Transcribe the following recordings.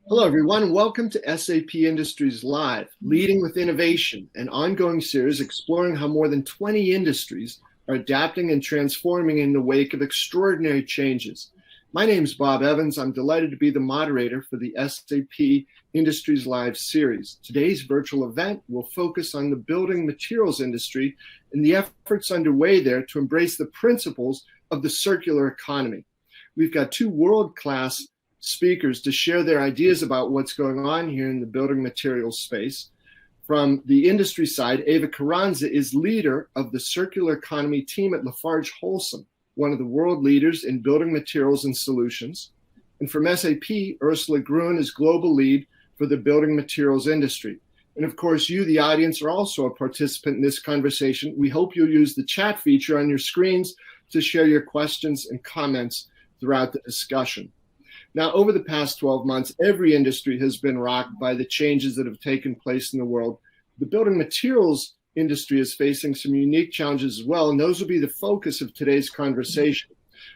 Hello, everyone. Welcome to SAP Industries Live, Leading with Innovation, an ongoing series exploring how more than 20 industries are adapting and transforming in the wake of extraordinary changes. My name is Bob Evans. I'm delighted to be the moderator for the SAP Industries Live series. Today's virtual event will focus on the building materials industry and the efforts underway there to embrace the principles of the circular economy. We've got two world-class speakers to share their ideas about what's going on here in the building materials space. From the industry side, Eva Carranza is leader of the circular economy team at LafargeHolcim, one of the world leaders in building materials and solutions. And from SAP, Ursula Gruen is global lead for the building materials industry. And of course, you, the audience, are also a participant in this conversation. We hope you'll use the chat feature on your screens to share your questions and comments throughout the discussion. Now, over the past 12 months, every industry has been rocked by the changes that have taken place in the world. The building materials industry is facing some unique challenges as well, and those will be the focus of today's conversation.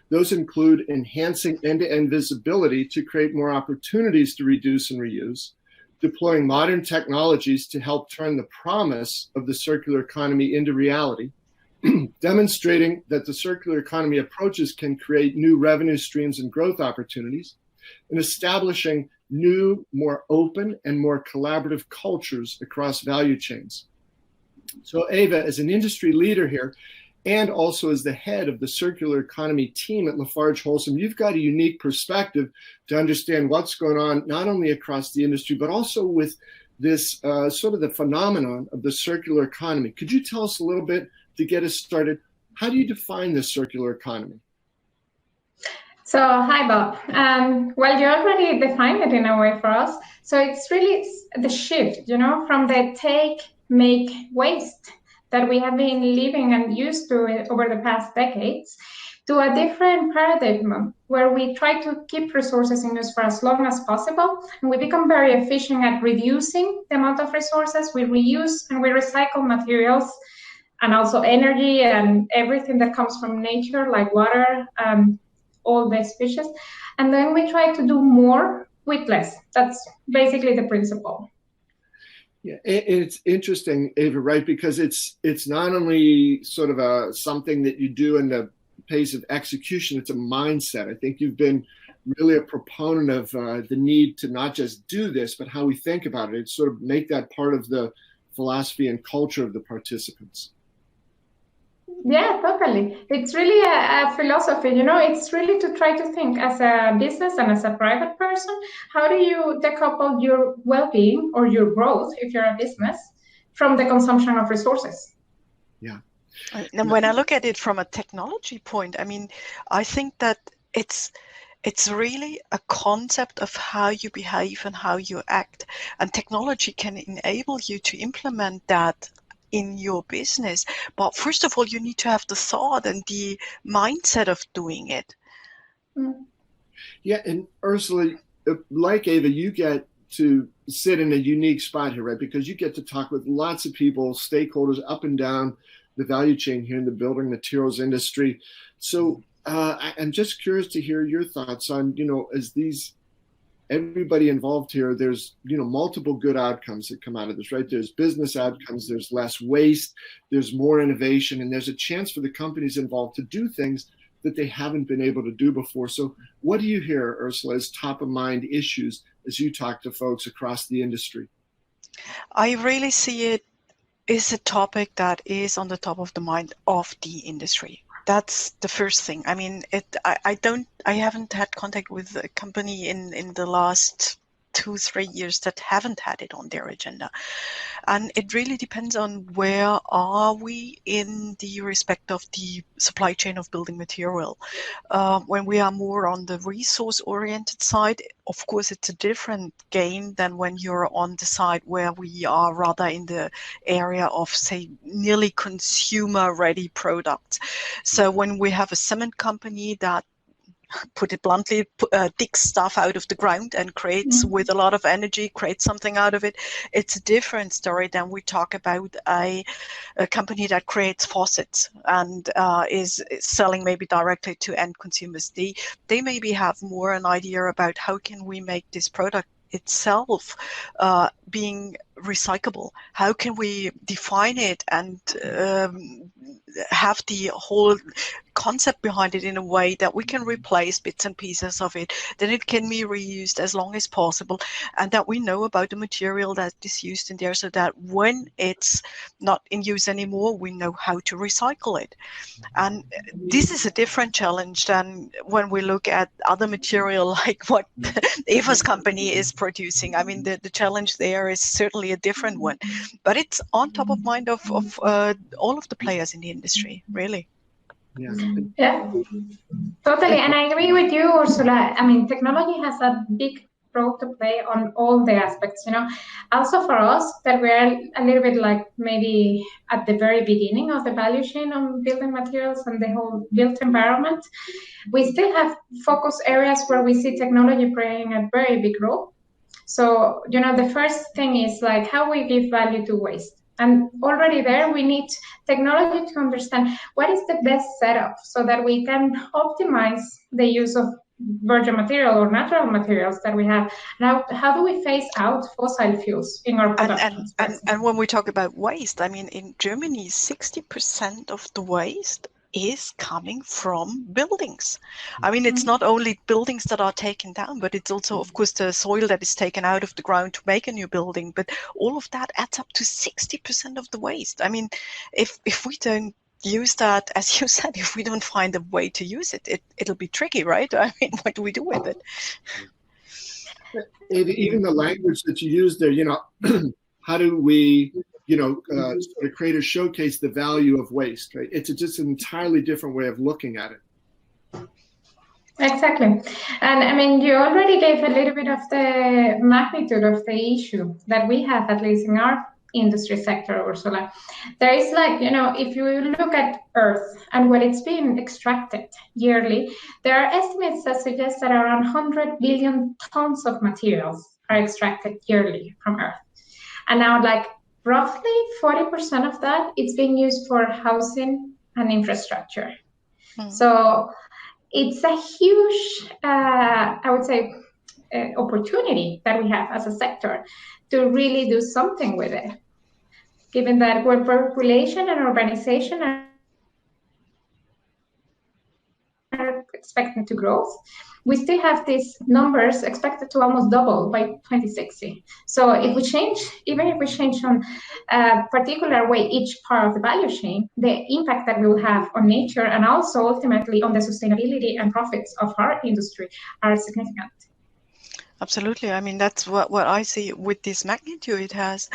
Those include enhancing end-to-end visibility to create more opportunities to reduce and reuse, deploying modern technologies to help turn the promise of the circular economy into reality, demonstrating that the circular economy approaches can create new revenue streams and growth opportunities, and establishing new, more open and more collaborative cultures across value chains. So Eva, as an industry leader here, and also as the head of the circular economy team at LafargeHolcim, you've got a unique perspective to understand what's going on, not only across the industry, but also with this sort of the phenomenon of the circular economy. Could you tell us a little bit, to get us started, how do you define the circular economy? So, hi, Bob. Well, you already defined it in a way for us. So it's really the shift, from the take, make, waste that we have been living and used to over the past decades to a different paradigm where we try to keep resources in use for as long as possible. And we become very efficient at reducing the amount of resources. We reuse and we recycle materials and also energy and everything that comes from nature, like water, all the species, and then we try to do more with less. That's basically the principle. Yeah, it's interesting, Eva, right? Because it's not only sort of something that you do in the pace of execution, it's a mindset. I think you've been really a proponent of the need to not just do this, but how we think about it. It's sort of make that part of the philosophy and culture of the participants. Yeah, totally. It's really a philosophy, it's really to try to think as a business and as a private person, how do you decouple your well-being or your growth, if you're a business, from the consumption of resources? Yeah. And when I look at it from a technology point, I think that it's really a concept of how you behave and how you act. And technology can enable you to implement that in your business. But first of all, you need to have the thought and the mindset of doing it. Yeah, and Ursula, like Eva, you get to sit in a unique spot here, right? Because you get to talk with lots of people, stakeholders up and down the value chain here in the building materials industry. So I'm just curious to hear your thoughts on, as everybody involved here, there's multiple good outcomes that come out of this, right? There's business outcomes, there's less waste, there's more innovation, and there's a chance for the companies involved to do things that they haven't been able to do before. So what do you hear, Ursula, as top of mind issues as you talk to folks across the industry? I really see it as a topic that is on the top of the mind of the industry. That's the first thing. I haven't had contact with a company in the last 2-3 years that haven't had it on their agenda. And it really depends on where are we in the respect of the supply chain of building material. When we are more on the resource-oriented side, of course, it's a different game than when you're on the side where we are rather in the area of, say, nearly consumer-ready products. So when we have a cement company that put it bluntly, digs stuff out of the ground and creates with a lot of energy, creates something out of it. It's a different story than we talk about a company that creates faucets and is selling maybe directly to end consumers. They maybe have more an idea about how can we make this product itself being recyclable. How can we define it and have the whole concept behind it in a way that we can replace bits and pieces of it, that it can be reused as long as possible, and that we know about the material that is used in there, so that when it's not in use anymore, we know how to recycle it. And this is a different challenge than when we look at other material like what Eva's company is producing. I mean, the challenge there is certainly a different one, but it's on top of mind of all of the players in the industry, really. Yeah, totally. And I agree with you, Ursula. I mean, technology has a big role to play on all the aspects, you know. Also for us, that we're a little bit like maybe at the very beginning of the value chain on building materials and the whole built environment, we still have focus areas where we see technology playing a very big role. So, you know, the first thing is like how we give value to waste. And already there, we need technology to understand what is the best setup so that we can optimize the use of virgin material or natural materials that we have. Now, how do we phase out fossil fuels in our production? And when we talk about waste, I mean, in Germany, 60% of the waste is coming from buildings. I mean, it's not only buildings that are taken down, but it's also, of course, the soil that is taken out of the ground to make a new building. But all of that adds up to 60% of the waste. I mean, if we don't use that, as you said, if we don't find a way to use it, it'll be tricky, right? I mean, what do we do with it? Even the language that you use there, you know, how do we, you know, sort of create or showcase the value of waste, right? It's just an entirely different way of looking at it. Exactly. And I mean, you already gave a little bit of the magnitude of the issue that we have, at least in our industry sector, Ursula. There is like, you know, if you look at Earth and what it's being extracted yearly, there are estimates that suggest that around 100 billion tons of materials are extracted yearly from Earth. And now, like, roughly 40% of that is being used for housing and infrastructure. So it's a huge, I would say, opportunity that we have as a sector to really do something with it, given that when population and urbanization are expecting to grow, we still have these numbers expected to almost double by 2060. So if we change, even if we change on a particular way each part of the value chain, the impact that we will have on nature and also ultimately on the sustainability and profits of our industry are significant. Absolutely. I mean, that's what I see with this magnitude it has.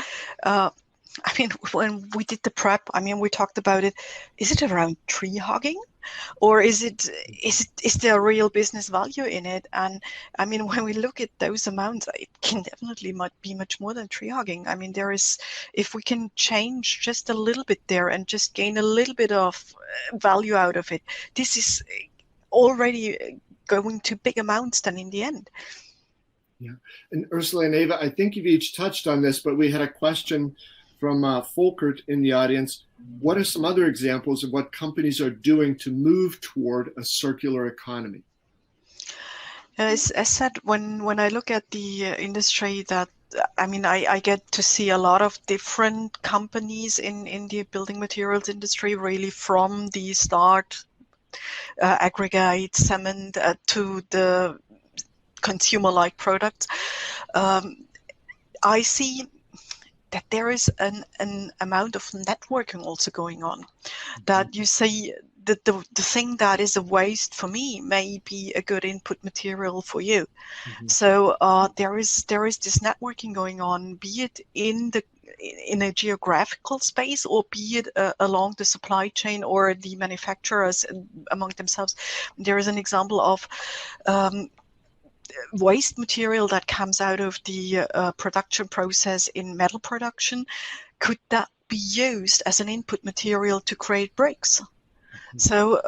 I mean, when we did the prep, I mean, we talked about it. Is it around tree hugging? Or is there a real business value in it? And I mean, when we look at those amounts, it can definitely be much more than tree hugging. I mean, if we can change just a little bit there and just gain a little bit of value out of it, this is already going to big amounts then in the end. Yeah, and Ursula and Eva, I think you've each touched on this, but we had a question from Folkert in the audience. What are some other examples of what companies are doing to move toward a circular economy? As said, when I look at the industry, that I mean, I get to see a lot of different companies in the building materials industry, really from the start, aggregate, cement, to the consumer-like products. I see that there is an amount of networking also going on. That you see that the thing that is a waste for me may be a good input material for you. So there is this networking going on, be it in a geographical space or be it along the supply chain or the manufacturers among themselves. There is an example of waste material that comes out of the production process in metal production. Could that be used as an input material to create bricks? So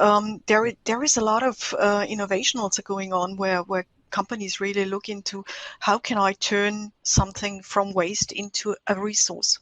there is a lot of innovation also going on where companies really look into how can I turn something from waste into a resource.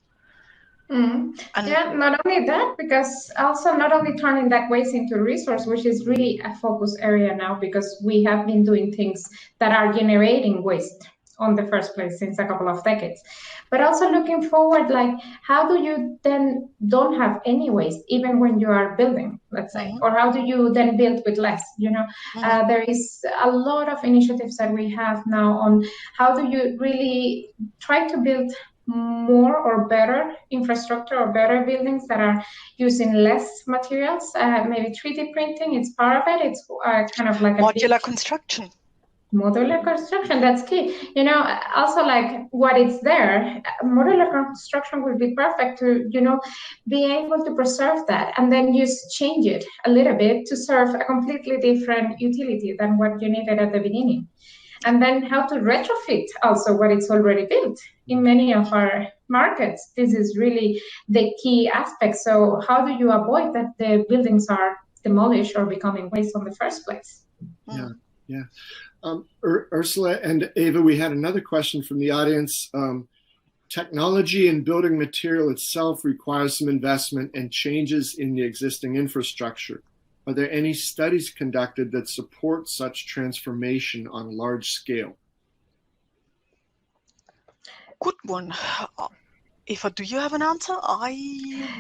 Yeah, not only that, because also not only turning that waste into a resource, which is really a focus area now, because we have been doing things that are generating waste on the first place since a couple of decades, but also looking forward, like how do you then don't have any waste even when you are building, let's say, or how do you then build with less, there is a lot of initiatives that we have now on how do you really try to build more or better infrastructure or better buildings that are using less materials. Maybe 3D printing, it's part of it. It's kind of like a modular construction. Modular construction, that's key. Also like what is there, modular construction will be perfect to, be able to preserve that and then just change it a little bit to serve a completely different utility than what you needed at the beginning. And then how to retrofit also what it's already built in many of our markets. This is really the key aspect. So how do you avoid that the buildings are demolished or becoming waste in the first place? Yeah. Ursula and Eva, we had another question from the audience. Technology and building material itself requires some investment and changes in the existing infrastructure. Are there any studies conducted that support such transformation on a large scale? Good one. Eva, do you have an answer?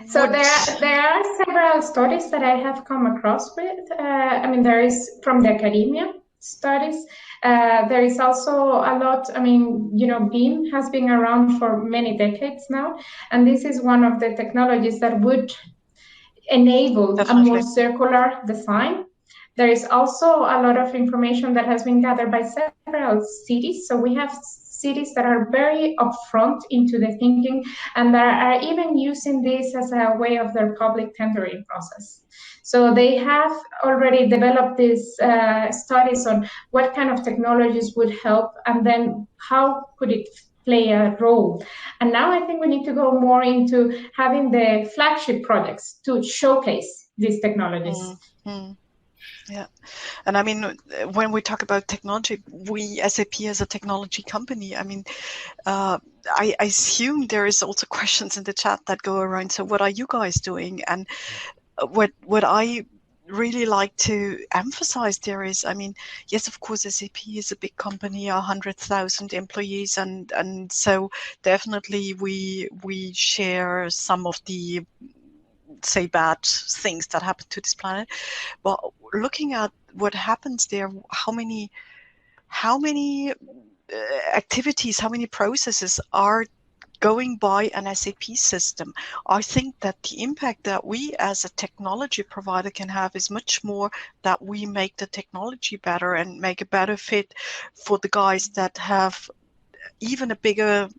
So there are several studies that I have come across with. There is from the academia studies. There is also a lot, BIM has been around for many decades now, and this is one of the technologies that would enable a more circular design. There is also a lot of information that has been gathered by several cities. So we have cities that are very upfront into the thinking and that are even using this as a way of their public tendering process. So they have already developed these studies on what kind of technologies would help and then how could it play a role. And now I think we need to go more into having the flagship projects to showcase these technologies. Yeah, and when we talk about technology, we SAP as a technology company, I assume there is also questions in the chat that go around. So what are you guys doing? And what I really like to emphasize there is, yes, of course, SAP is a big company, 100,000 employees, and so definitely we share some of the say bad things that happen to this planet. But looking at what happens there, how many activities, how many processes are going by an SAP system, I think that the impact that we as a technology provider can have is much more that we make the technology better and make a better fit for the guys that have even a bigger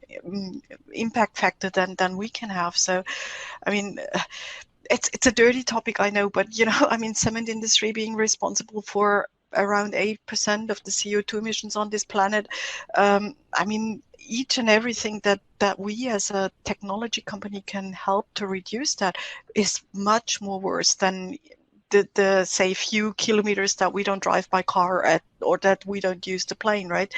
impact factor than we can have. So, it's a dirty topic, I know, but cement industry being responsible for around 8% of the CO2 emissions on this planet. Each and everything that we as a technology company can help to reduce that is much more worse than the say few kilometers that we don't drive by car or that we don't use the plane, right?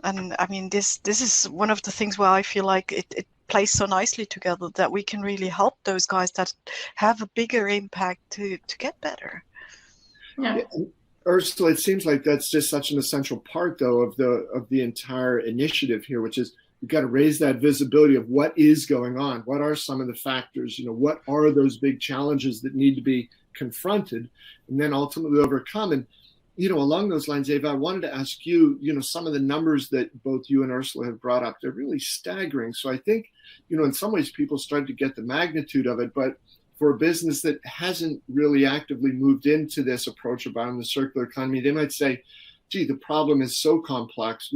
And this is one of the things where I feel like it plays so nicely together that we can really help those guys that have a bigger impact to get better. Yeah. Ursula, it seems like that's just such an essential part, though, of the entire initiative here, which is you've got to raise that visibility of what is going on. What are some of the factors? What are those big challenges that need to be confronted and then ultimately overcome? And along those lines, Eva, I wanted to ask you, some of the numbers that both you and Ursula have brought up, they're really staggering. So I think, in some ways people start to get the magnitude of it, but for a business that hasn't really actively moved into this approach about the circular economy, they might say, gee, the problem is so complex,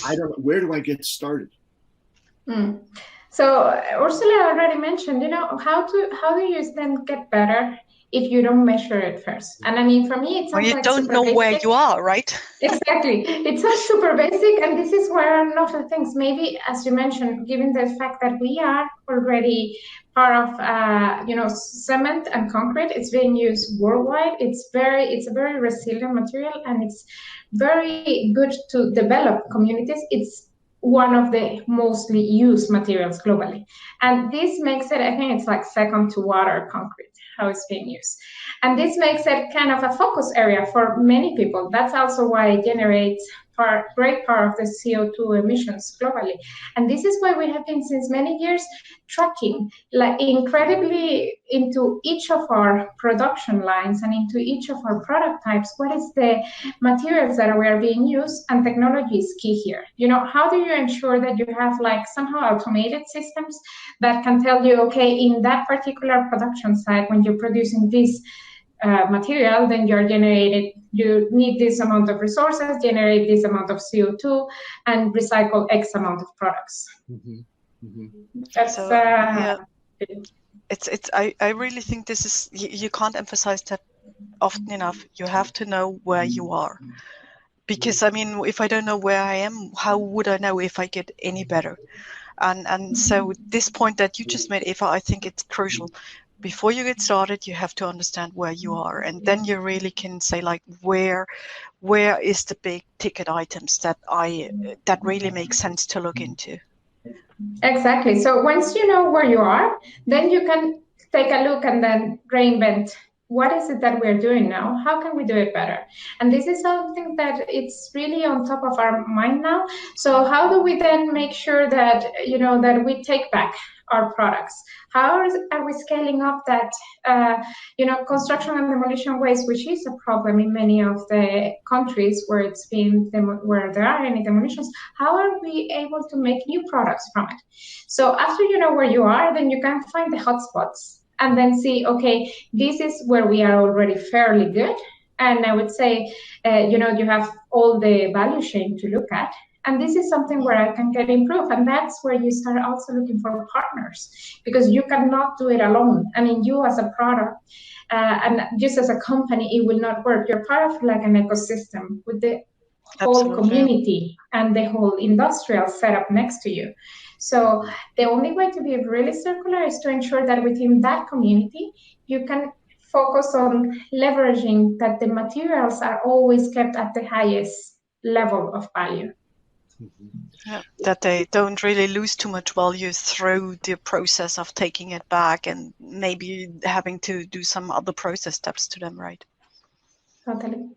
I don't know, where do I get started? So Ursula already mentioned, how do you then get better if you don't measure it first? And for me, it sounds you like don't know basic. where you are, right? Exactly. It sounds super basic, and this is where a lot of things, maybe as you mentioned, given the fact that we are already part of cement and concrete. It's being used worldwide. It's a very resilient material, and it's very good to develop communities. It's one of the mostly used materials globally, and this makes it, I think it's like second to water concrete, how it's being used. And this makes it kind of a focus area for many people. That's also why it generates great part of the CO2 emissions globally. And this is why we have been since many years tracking like incredibly into each of our production lines and into each of our product types, what is the materials that are being used, and technology is key here. How do you ensure that you have like somehow automated systems that can tell you, okay, in that particular production site, when you're producing this material, then you need this amount of resources, generate this amount of CO2, and recycle X amount of products. That's I really think this is, you can't emphasize that often enough. You have to know where you are, because I mean, if I don't know where I am, how would I know if I get any better? And so this point that you just made, Eva, I think it's crucial. Before you get started, you have to understand where you are, and then you really can say like, where is the big ticket items that really make sense to look into. Exactly. So once you know where you are, then you can take a look and then reinvent. What is it that we're doing now? How can we do it better? And this is something that it's really on top of our mind now. So how do we then make sure that, that we take back our products? How are we scaling up that, construction and demolition waste, which is a problem in many of the countries where where there are any demolitions? How are we able to make new products from it? So after you know where you are, then you can find the hotspots and then see, okay, this is where we are already fairly good. And I would say, you have all the value chain to look at. And this is something where I can get improved. And that's where you start also looking for partners, because you cannot do it alone. I mean, you as a product and just as a company, it will not work. You're part of like an ecosystem with the whole community and the whole industrial setup next to you. So the only way to be really circular is to ensure that within that community, you can focus on leveraging that the materials are always kept at the highest level of value. Yeah, that they don't really lose too much value through the process of taking it back and maybe having to do some other process steps to them, right? Totally.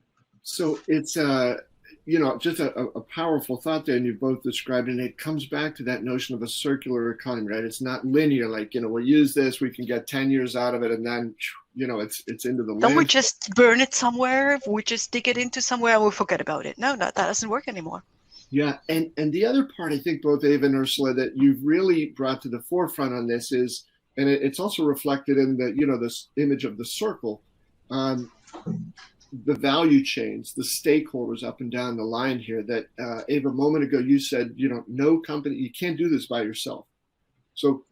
So it's just a powerful thought there, and you both described it, and it comes back to that notion of a circular economy, right? It's not linear, like, we'll use this, we can get 10 years out of it, and then, it's into the Don't we just burn it somewhere, we just dig it into somewhere and we forget about it. No, that doesn't work anymore. Yeah, and the other part, I think both Eva and Ursula, that you've really brought to the forefront on this is, and it's also reflected in the, this image of the circle, the value chains, the stakeholders up and down the line here that, Eva, a moment ago, you said, no company, you can't do this by yourself. So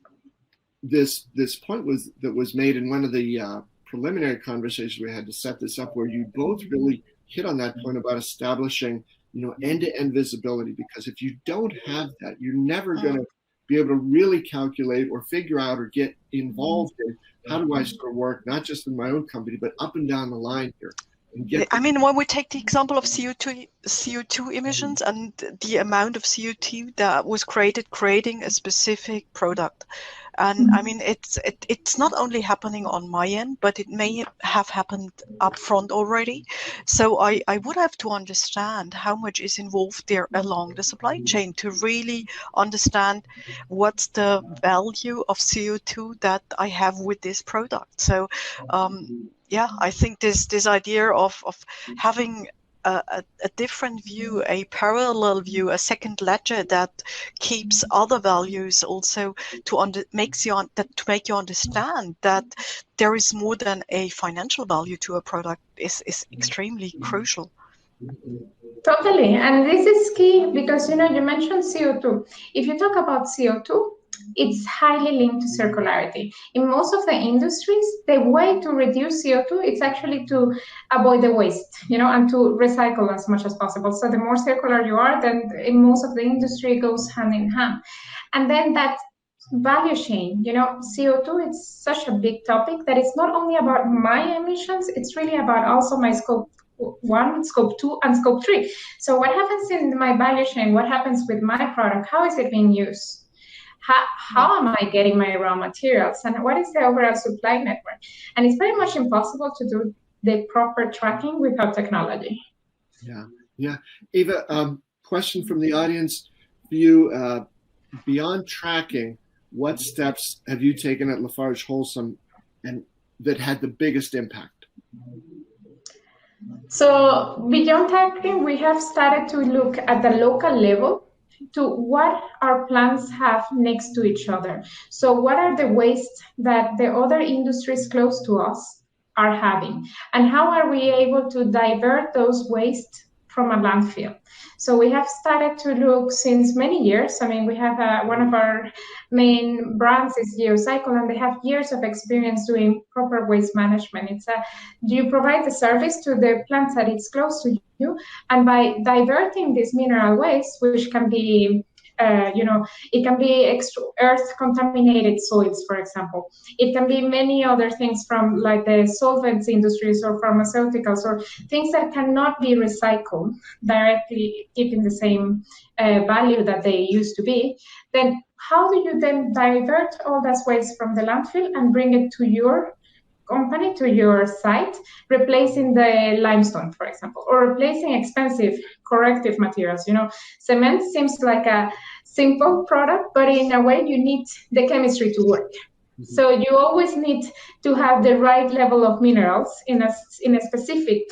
this point that was made in one of the preliminary conversations we had to set this up, where you both really hit on that point about establishing end-to-end visibility, because if you don't have that, you're never going to be able to really calculate or figure out or get involved in how do I sort of work, not just in my own company, but up and down the line here. I mean, when we take the example of CO2 emissions and the amount of CO2 that was creating a specific product, and I mean, it's not only happening on my end, but it may have happened up front already. So I would have to understand how much is involved there along the supply chain to really understand what's the value of CO2 that I have with this product. So yeah, I think this idea of having a different view, a parallel view, a second ledger that keeps other values also to make you understand that there is more than a financial value to a product is extremely crucial. Totally, and this is key because you mentioned CO2. If you talk about CO2, it's highly linked to circularity. In most of the industries, the way to reduce CO2 is actually to avoid the waste, and to recycle as much as possible. So the more circular you are, then in most of the industry it goes hand in hand. And then that value chain. CO2 is such a big topic that it's not only about my emissions, it's really about also my scope 1, scope 2, and scope 3. So what happens in my value chain? What happens with my product? How is it being used? How am I getting my raw materials? And what is the overall supply network? And it's very much impossible to do the proper tracking without technology. Yeah. Eva, question from the audience for you. Beyond tracking, what steps have you taken at LafargeHolcim and that had the biggest impact? So beyond tracking, we have started to look at the local level to what our plants have next to each other. So what are the wastes that the other industries close to us are having? And how are we able to divert those wastes from a landfill? So we have started to look since many years. I mean, we have one of our main brands is GeoCycle, and they have years of experience doing proper waste management. Do you provide the service to the plants that it's close to you? And by diverting this mineral waste, which can be it can be earth contaminated soils, for example. It can be many other things from like the solvents industries or pharmaceuticals or things that cannot be recycled directly, keeping the same value that they used to be. Then how do you then divert all that waste from the landfill and bring it to your company, to your site, replacing the limestone, for example, or replacing expensive corrective materials? Cement seems like a simple product, but in a way you need the chemistry to work. Mm-hmm. So you always need to have the right level of minerals in a specific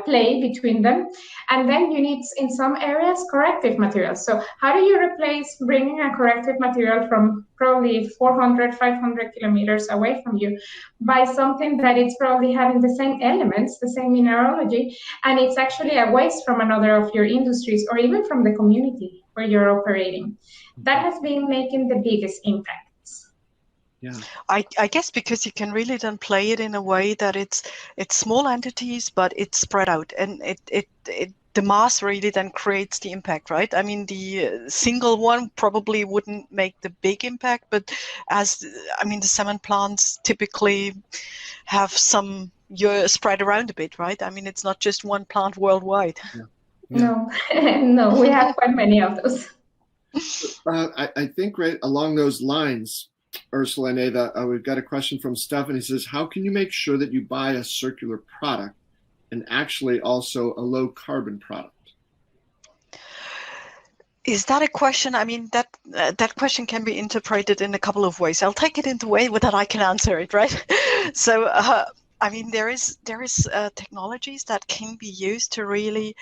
play between them. And then you need, in some areas, corrective materials. So how do you replace bringing a corrective material from probably 400, 500 kilometers away from you by something that it's probably having the same elements, the same mineralogy, and it's actually a waste from another of your industries or even from the community where you're operating? That has been making the biggest impact. Yeah. I guess because you can really then play it in a way that it's small entities, but it's spread out, and the mass really then creates the impact, right? I mean, the single one probably wouldn't make the big impact, but the cement plants typically have you're spread around a bit, right? I mean, it's not just one plant worldwide. Yeah. No, we have quite many of those. I think right along those lines, Ursula and Eva, we've got a question from Stefan. He says, how can you make sure that you buy a circular product and actually also a low carbon product? Is that a question? I mean, that question can be interpreted in a couple of ways. I'll take it in the way that I can answer it, right? So, I mean, there is technologies that can be used to really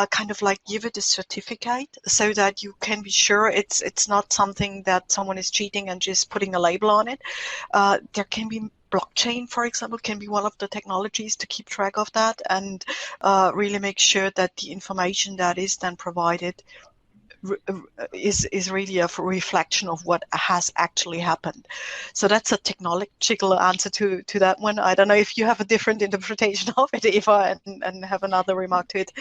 kind of like give it a certificate so that you can be sure it's not something that someone is cheating and just putting a label on it. There can be blockchain, for example, can be one of the technologies to keep track of that and really make sure that the information that is then provided is really a reflection of what has actually happened. So that's a technological answer to that one. I don't know if you have a different interpretation of it, Eva, and have another remark to it.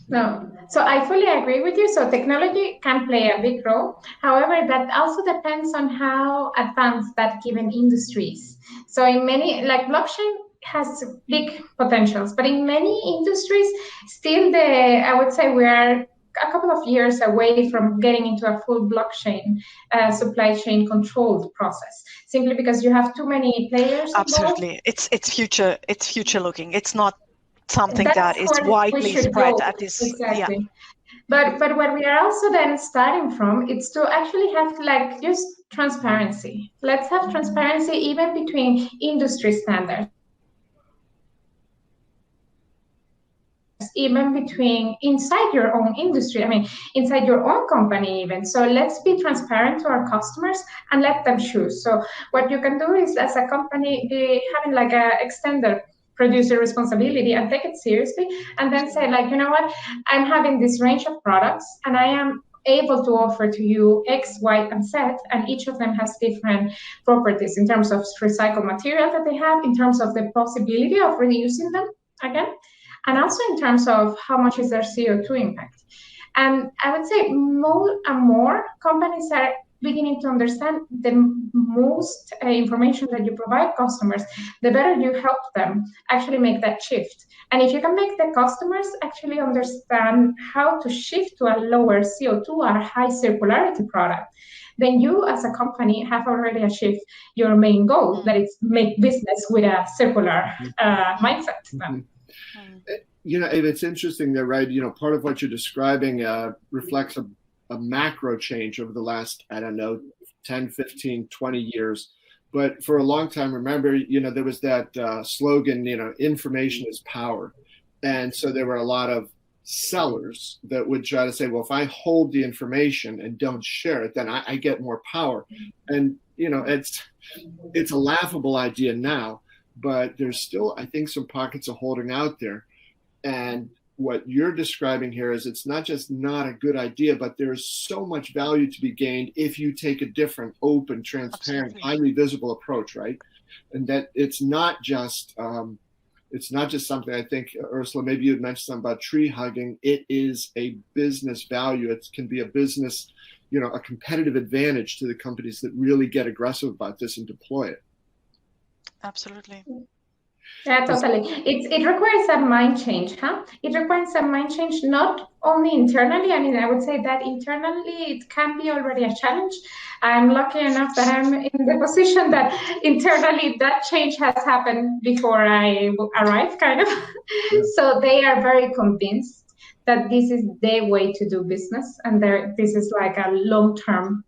No, so I fully agree with you. So technology can play a big role. However, that also depends on how advanced that given industry is. So in many, like blockchain has big potentials, but in many industries, still I would say we are a couple of years away from getting into a full blockchain supply chain controlled process, simply because you have too many players Absolutely. Involved. It's future looking. It's not something that is widely spread at this. Exactly. Yeah. But what we are also then starting from, it's to actually have like just transparency. Let's have transparency even between industry standards, even between inside your own industry, I mean, inside your own company even. So let's be transparent to our customers and let them choose. So what you can do is, as a company, be having like a extended producer responsibility and take it seriously, and then say like, you know what, I'm having this range of products and I am able to offer to you X, Y, and Z, and each of them has different properties in terms of recycled material that they have, in terms of the possibility of reusing them again, and also in terms of how much is their CO2 impact. And I would say more and more companies are beginning to understand the most information that you provide customers, the better you help them actually make that shift. And if you can make the customers actually understand how to shift to a lower CO2 or high circularity product, then you as a company have already achieved your main goal, that is make business with a circular mindset. Mm-hmm. You know, Ava, it's interesting there, right? You know, part of what you're describing reflects a macro change over the last, I don't know, 10, 15, 20 years. But for a long time, remember, you know, there was that slogan, you know, information is power. And so there were a lot of sellers that would try to say, well, if I hold the information and don't share it, then I get more power. And, you know, it's a laughable idea now, but there's still, I think, some pockets of holding out there. And what you're describing here is it's not just not a good idea, but there's so much value to be gained if you take a different, open, transparent, Absolutely. highly visible approach, right? And that it's not just something, I think, Ursula, maybe you had mentioned something about tree hugging. It is a business value. It can be a business, you know, a competitive advantage to the companies that really get aggressive about this and deploy it. Absolutely. Yeah, totally. It requires a mind change, huh? It requires a mind change, not only internally. I mean, I would say that internally it can be already a challenge. I'm lucky enough that I'm in the position that internally that change has happened before I arrived, kind of. Yeah. So they are very convinced that this is the way to do business, and this is like a long-term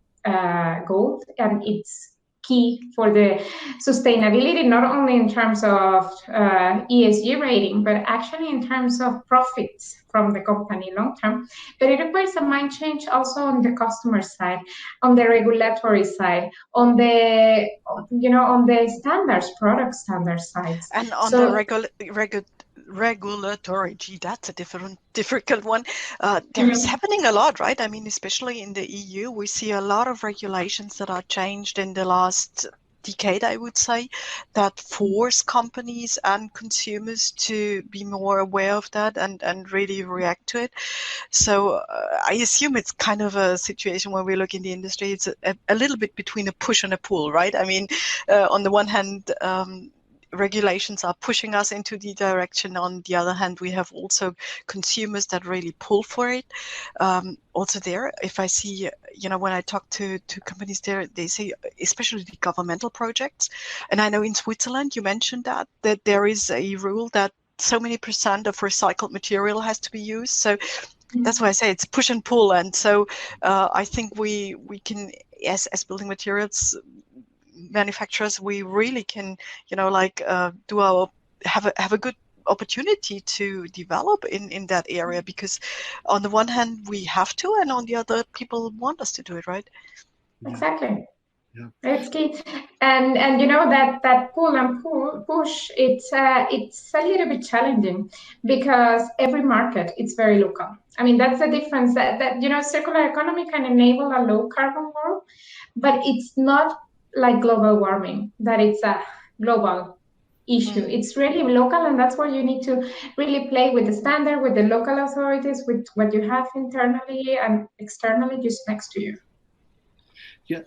goal, and it's key for the sustainability, not only in terms of ESG rating, but actually in terms of profits from the company long term. But it requires a mind change also on the customer side, on the regulatory side, on the on the standards, product standards sides, and on the regulatory. Gee, that's a difficult one. There is happening a lot, right? I mean, especially in the EU, we see a lot of regulations that are changed in the last decade, I would say, that force companies and consumers to be more aware of that and really react to it. So I assume it's kind of a situation when we look in the industry, it's a little bit between a push and a pull, right? I mean, on the one hand, regulations are pushing us into the direction. On the other hand, we have also consumers that really pull for it. Also there, if I see, when I talk to companies there, they say, especially the governmental projects. And I know in Switzerland, you mentioned that there is a rule that so many % of recycled material has to be used. So that's why I say it's push and pull. And so I think we can, as building materials manufacturers, we really can, have a good opportunity to develop in that area, because on the one hand we have to, and on the other people want us to do it, right? Exactly. Yeah. It's key, and that pull and push. It's a little bit challenging because every market it's very local. I mean, that's the difference. That circular economy can enable a low carbon world, but it's not like global warming, that it's a global issue. It's really local, and that's where you need to really play with the standard, with the local authorities, with what you have internally and externally just next to you. Yeah.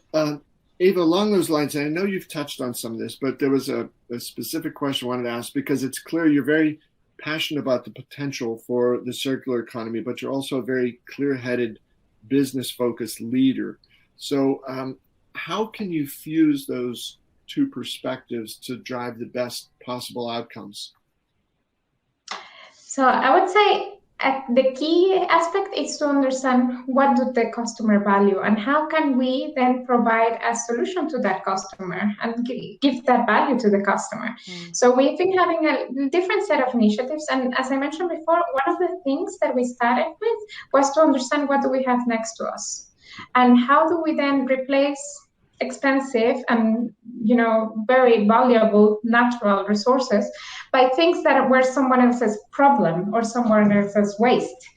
Ava, along those lines, and I know you've touched on some of this, but there was a specific question I wanted to ask, because it's clear you're very passionate about the potential for the circular economy, but you're also a very clear-headed, business-focused leader. So how can you fuse those two perspectives to drive the best possible outcomes? So I would say the key aspect is to understand what do the customer value, and how can we then provide a solution to that customer and give that value to the customer. So we've been having a different set of initiatives, and as I mentioned before, one of the things that we started with was to understand what do we have next to us, and how do we then replace expensive and very valuable natural resources by things that were someone else's problem or someone else's waste.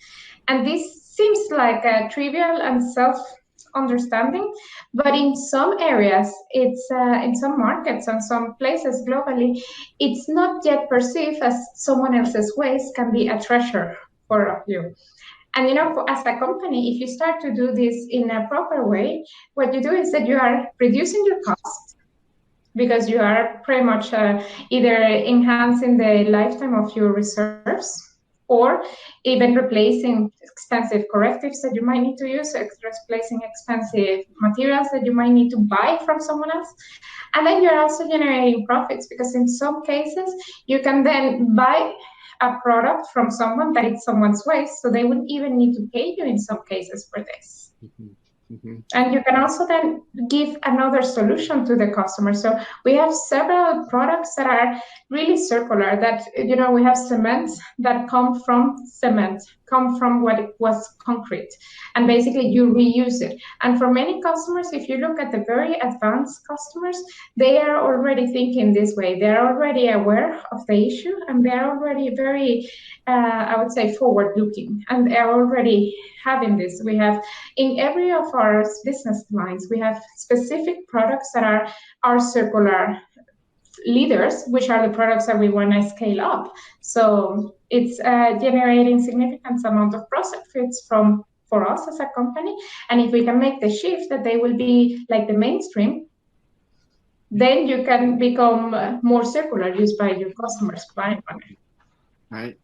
And this seems like a trivial and self-understanding, but in some areas, it's in some markets and some places globally, it's not yet perceived as someone else's waste can be a treasure for you. And as a company, if you start to do this in a proper way, what you do is that you are reducing your costs, because you are pretty much either enhancing the lifetime of your reserves, or even replacing expensive correctives that you might need to use, replacing expensive materials that you might need to buy from someone else. And then you're also generating profits, because in some cases, you can then buy a product from someone that is someone's waste, so they wouldn't even need to pay you in some cases for this. Mm-hmm. Mm-hmm. And you can also then give another solution to the customer. So we have several products that are really circular, that, we have cements that come from what it was concrete. And basically you reuse it. And for many customers, if you look at the very advanced customers, they are already thinking this way. They're already aware of the issue, and they're already very, I would say, forward-looking. And they're already having this. We have, in every of our business lines, we have specific products that are circular leaders, which are the products that we want to scale up. So it's generating significant amount of profits for us as a company. And if we can make the shift that they will be like the mainstream, then you can become more circular, used by your customers. Right.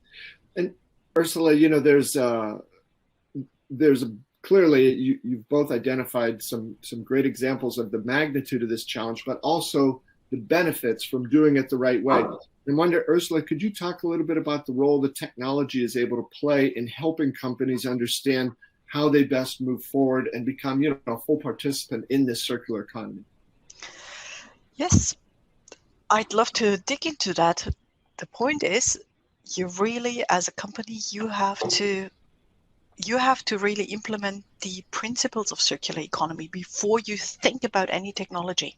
And Ursula, there's clearly you've both identified some great examples of the magnitude of this challenge, but also the benefits from doing it the right way. And wonder, Ursula, could you talk a little bit about the role that technology is able to play in helping companies understand how they best move forward and become, a full participant in this circular economy? Yes, I'd love to dig into that. The point is, you really, as a company, you have to really implement the principles of circular economy before you think about any technology.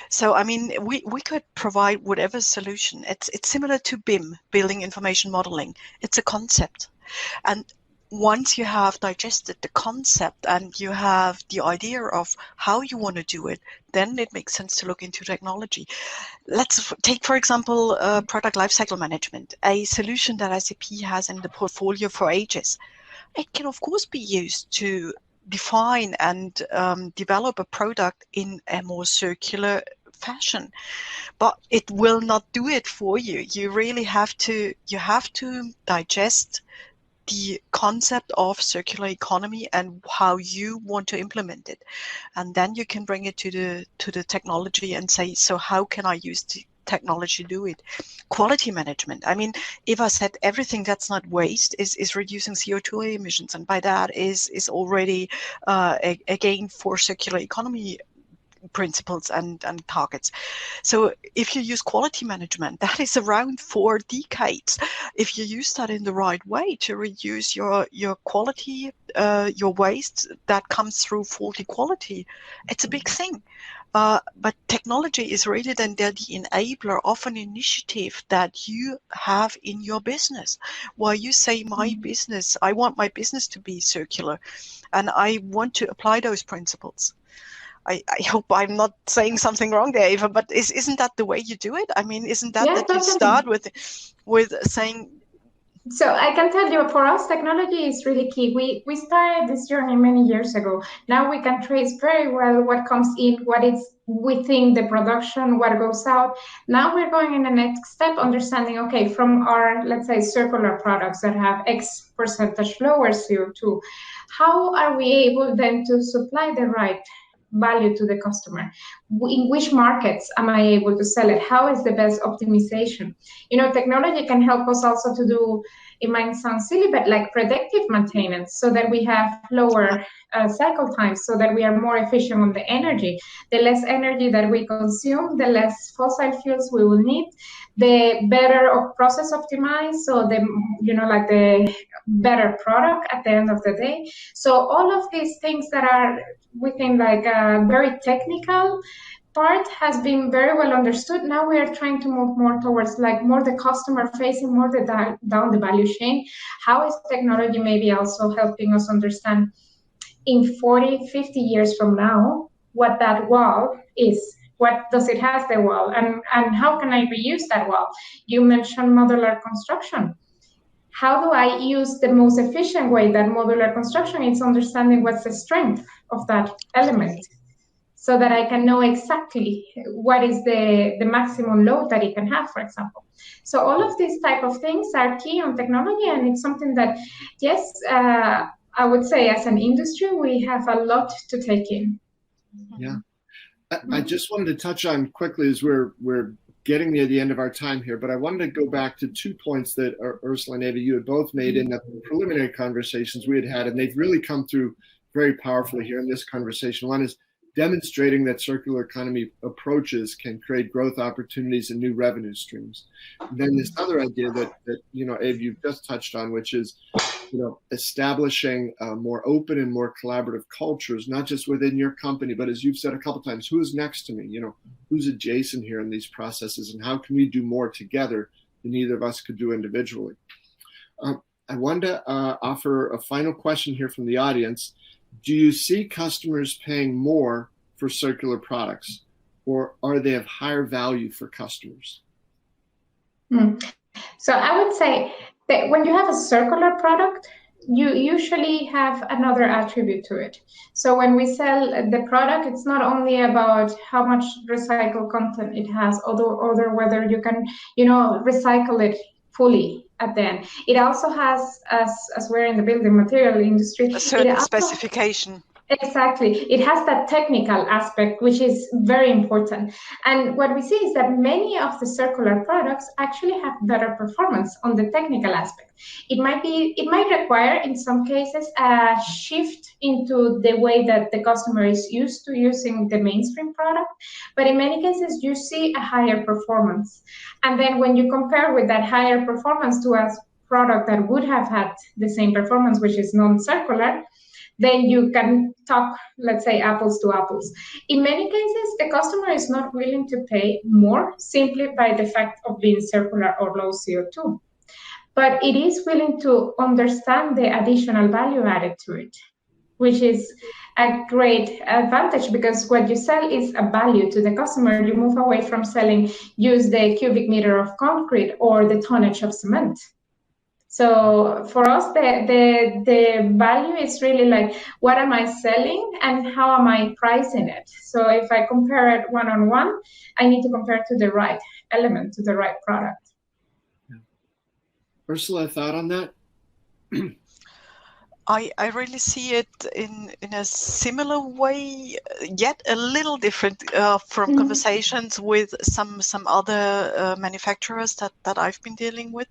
So, I mean, we could provide whatever solution. It's similar to BIM, building information modeling. It's a concept. And once you have digested the concept and you have the idea of how you want to do it, then it makes sense to look into technology. Let's take, for example, product lifecycle management, a solution that SAP has in the portfolio for ages. It can, of course, be used to define and develop a product in a more circular fashion, but it will not do it for you. You really have to digest the concept of circular economy and how you want to implement it, and then you can bring it to the technology and say, so how can I use the technology to do it? Quality management. I mean, if I said everything that's not waste is reducing CO2 emissions, and by that is already a gain for circular economy principles and targets. So if you use quality management, that is around 4 decades. If you use that in the right way to reduce your quality, your waste that comes through faulty quality, it's a big thing. But technology is really then the enabler of an initiative that you have in your business, where you say, my business, I want my business to be circular, and I want to apply those principles. I hope I'm not saying something wrong there, Eva, but isn't that the way you do it? I mean, isn't that that you start with saying... So I can tell you, for us, technology is really key. We started this journey many years ago. Now we can trace very well what comes in, what is within the production, what goes out. Now we're going in the next step, understanding, okay, from our, let's say, circular products that have X percentage lower CO2, how are we able then to supply the right value to the customer? In which markets am I able to sell it? How is the best optimization? Technology can help us also to do, it might sound silly, but like predictive maintenance, so that we have lower cycle times, so that we are more efficient on the energy. The less energy that we consume, the less fossil fuels we will need, the better process optimized, so the better product at the end of the day. So all of these things that are within like a very technical part has been very well understood. Now we are trying to move more towards like more the customer facing, more the down the value chain. How is technology maybe also helping us understand in 40, 50 years from now what that wall is? What does it have, the wall, and how can I reuse that wall? You mentioned modular construction. how do I use the most efficient way that modular construction is understanding what's the strength of that element, so that I can know exactly what is the maximum load that it can have, for example. So all of these type of things are key on technology, and it's something that, yes, I would say as an industry, we have a lot to take in. Yeah. I just wanted to touch on quickly as we're getting near the end of our time here, but I wanted to go back to 2 points that Ursula and Eva, you had both made in the preliminary conversations we had, and they've really come through very powerfully here in this conversation. One is demonstrating that circular economy approaches can create growth opportunities and new revenue streams. And then this other idea that Eve, you've just touched on, which is establishing more open and more collaborative cultures, not just within your company, but as you've said a couple of times, who's next to me? Who's adjacent here in these processes, and how can we do more together than either of us could do individually? I wanted to offer a final question here from the audience. Do you see customers paying more for circular products, or are they of higher value for customers? So I would say that when you have a circular product, you usually have another attribute to it. So when we sell the product, it's not only about how much recycled content it has, or whether you can, recycle it fully at the end. It also has, as we're in the building material industry, a certain specification. Exactly. It has that technical aspect, which is very important. And what we see is that many of the circular products actually have better performance on the technical aspect. It might require, in some cases, a shift into the way that the customer is used to using the mainstream product. But in many cases, you see a higher performance. And then when you compare with that higher performance to a product that would have had the same performance, which is non-circular, then you can talk, let's say, apples to apples. In many cases, the customer is not willing to pay more simply by the fact of being circular or low CO2. But it is willing to understand the additional value added to it, which is a great advantage, because what you sell is a value to the customer. You move away from selling, use the cubic meter of concrete or the tonnage of cement. So for us, the value is really like, what am I selling and how am I pricing it? So if I compare it one-on-one, I need to compare to the right element, to the right product. Yeah. Ursula, a thought on that? I really see it in a similar way, yet a little different from conversations with some other manufacturers that I've been dealing with.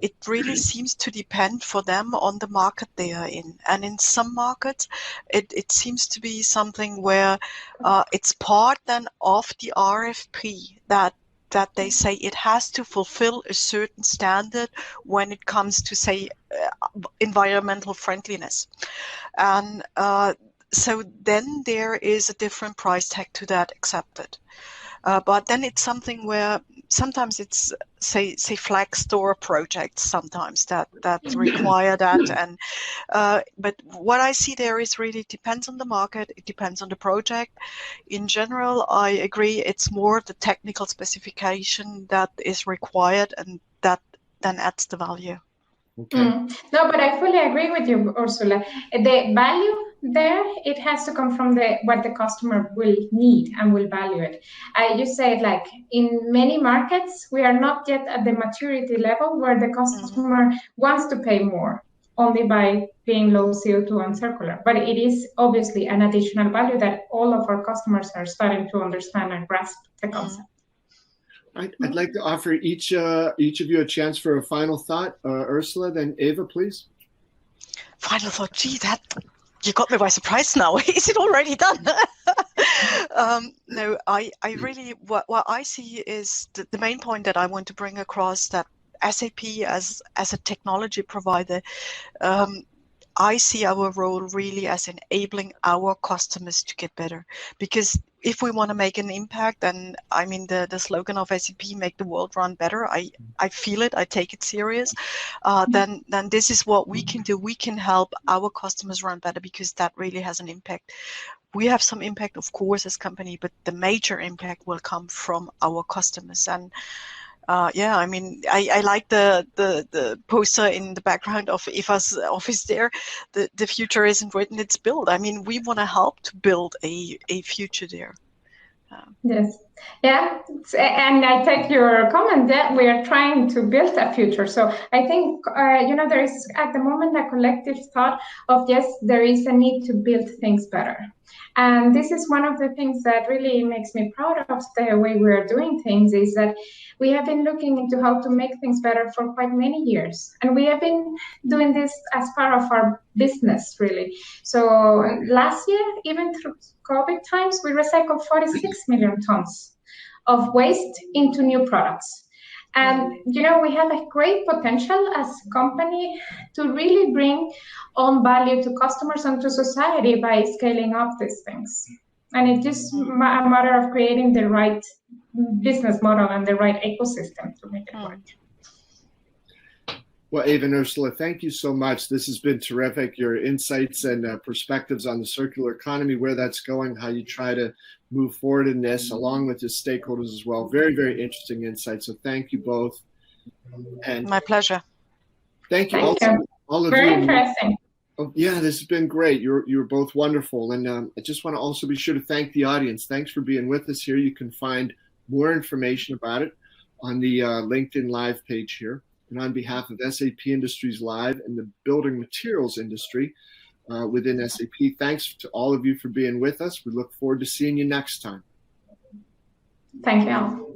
It really seems to depend for them on the market they are in. And in some markets, it seems to be something where it's part then of the RFP that they say it has to fulfill a certain standard when it comes to, say, environmental friendliness. And so then there is a different price tag to that accepted. But then it's something where sometimes it's say flag store projects sometimes that require that. And but what I see there is really depends on the market. It depends on the project. In general, I agree. It's more the technical specification that is required, and that then adds the value. Okay. No, but I fully agree with you, Ursula. The value there, it has to come from what the customer will need and will value it. You said, like, in many markets, we are not yet at the maturity level where the customer wants to pay more only by being low CO2 and circular. But it is obviously an additional value that all of our customers are starting to understand and grasp the concept. I'd like to offer each of you a chance for a final thought. Ursula, then Eva, please. Final thought. Gee, that you got me by surprise now. Is it already done? No, I really, what I see is the main point that I want to bring across, that SAP as a technology provider, I see our role really as enabling our customers to get better. Because if we want to make an impact, and I mean the slogan of SAP, make the world run better, I feel it, I take it serious, then this is what we can do. We can help our customers run better, because that really has an impact. We have some impact, of course, as company, but the major impact will come from our customers. And Yeah, I mean, I like the poster in the background of Eva's office there. The future isn't written, it's built. I mean, we want to help to build a future there. Yes. Yeah. And I take your comment that we are trying to build a future. So I think, there is at the moment a collective thought of, yes, there is a need to build things better. And this is one of the things that really makes me proud of the way we're doing things, is that we have been looking into how to make things better for quite many years. And we have been doing this as part of our business, really. So last year, even through COVID times, we recycled 46 million tons of waste into new products. And, we have a great potential as a company to really bring on value to customers and to society by scaling up these things. And it's just a matter of creating the right business model and the right ecosystem to make it work. Well, Eva and Ursula, thank you so much. This has been terrific. Your insights and perspectives on the circular economy, where that's going, how you try to move forward in this, along with your stakeholders as well. Very, very interesting insights. So thank you both. And my pleasure. Thank you, all of very you. Very interesting. Oh, yeah, this has been great. You're both wonderful. And I just want to also be sure to thank the audience. Thanks for being with us here. You can find more information about it on the LinkedIn Live page here. And on behalf of SAP Industries Live and the building materials industry within SAP, thanks to all of you for being with us. We look forward to seeing you next time. Thank you all.